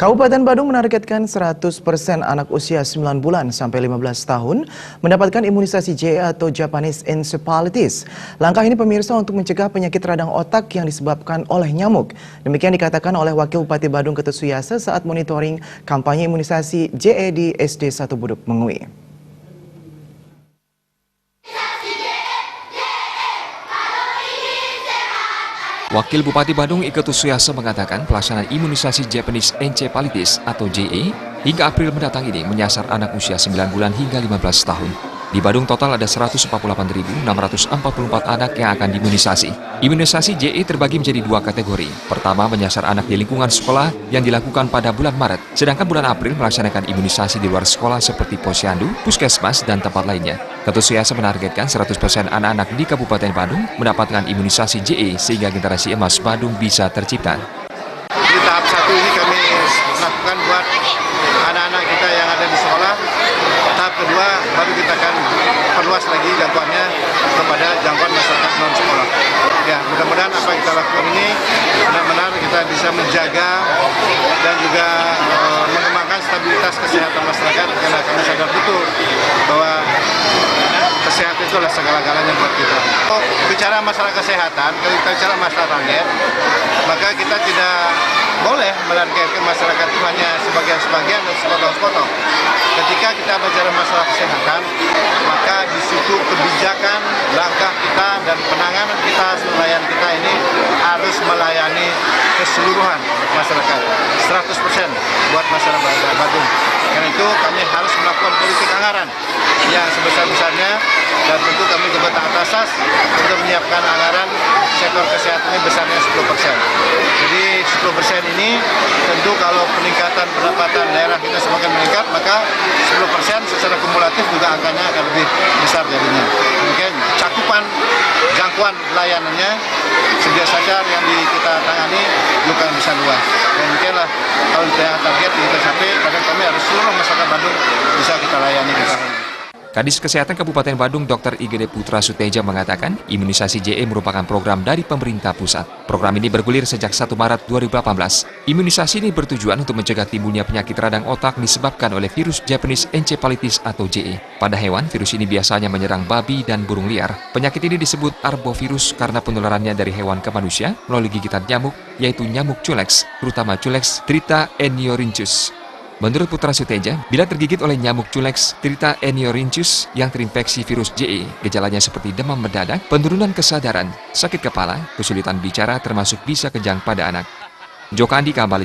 Kabupaten Badung menargetkan 100% anak usia 9 bulan sampai 15 tahun mendapatkan imunisasi JE atau Japanese Encephalitis. Langkah ini pemirsa untuk mencegah penyakit radang otak yang disebabkan oleh nyamuk. Demikian dikatakan oleh Wakil Bupati Badung Ketut Suyasa saat monitoring kampanye imunisasi JE di SD 1 Buduk Mengui. Wakil Bupati Badung Ketut Suyasa mengatakan pelaksanaan imunisasi Japanese Encephalitis atau JE hingga April mendatang ini menyasar anak usia 9 bulan hingga 15 tahun. Di Badung total ada 148.644 anak yang akan diimunisasi. Imunisasi JE terbagi menjadi dua kategori. Pertama menyasar anak di lingkungan sekolah yang dilakukan pada bulan Maret. Sedangkan bulan April melaksanakan imunisasi di luar sekolah seperti posyandu, puskesmas, dan tempat lainnya. Ketut Suyasa menargetkan 100% anak-anak di Kabupaten Badung mendapatkan imunisasi JE sehingga generasi emas Badung bisa tercipta. Di tahap 1 ini kami lakukan buat anak-anak kita yang ada di sekolah. Tahap kedua baru kita akan perluas lagi jangkauannya kepada jangkauan masyarakat non sekolah. Ya, mudah-mudahan apa yang kita lakukan ini benar-benar kita bisa menjaga dan juga mengembangkan stabilitas kesehatan masyarakat, karena kami sadar betul bahwa kesehatan itu adalah segala-galanya buat kita. Bicara masalah kesehatan, kalau kita bicara masalah target, maka kita tidak boleh melargetkan masyarakat itu hanya sebagian-sebagian dan sepotong-sepotong. Ketika kita bicara masalah kesehatan, maka di situ kebijakan, langkah kita dan penanganan kita, nelayan kita ini harus melayani keseluruhan masyarakat, 100% buat masyarakat Badung. Karena itu kami harus melakukan politik anggaran yang sebesar-besarnya, dan tentu kami juga taat asas untuk menyiapkan anggaran sektor kesehatan ini besarnya 10%. Jadi 10% ini tentu kalau peningkatan pendapatan daerah kita semakin meningkat, maka 10% secara kumulatif juga angkanya akan lebih besar jadinya. Mungkin cakupan jangkauan layanannya sedia saja yang kita tangani juga bisa luas. Dan mungkinlah kalau kita target kita sampai, pada kami harus seluruh masyarakat Badung bisa kita layani di sana. Kadis Kesehatan Kabupaten Badung Dr. Igede Putra Suteja mengatakan imunisasi JE merupakan program dari pemerintah pusat. Program ini bergulir sejak 1 Maret 2018. Imunisasi ini bertujuan untuk mencegah timbulnya penyakit radang otak disebabkan oleh virus Japanese Encephalitis atau JE. Pada hewan, virus ini biasanya menyerang babi dan burung liar. Penyakit ini disebut arbovirus karena penularannya dari hewan ke manusia melalui gigitan nyamuk, yaitu nyamuk culex, terutama culex Trita eniorhynchus. Menurut Putra Suteja, bila tergigit oleh nyamuk culex Trita eniorhynchus yang terinfeksi virus JE, gejalanya seperti demam mendadak, penurunan kesadaran, sakit kepala, kesulitan bicara termasuk bisa kejang pada anak. Joko Andika kembali.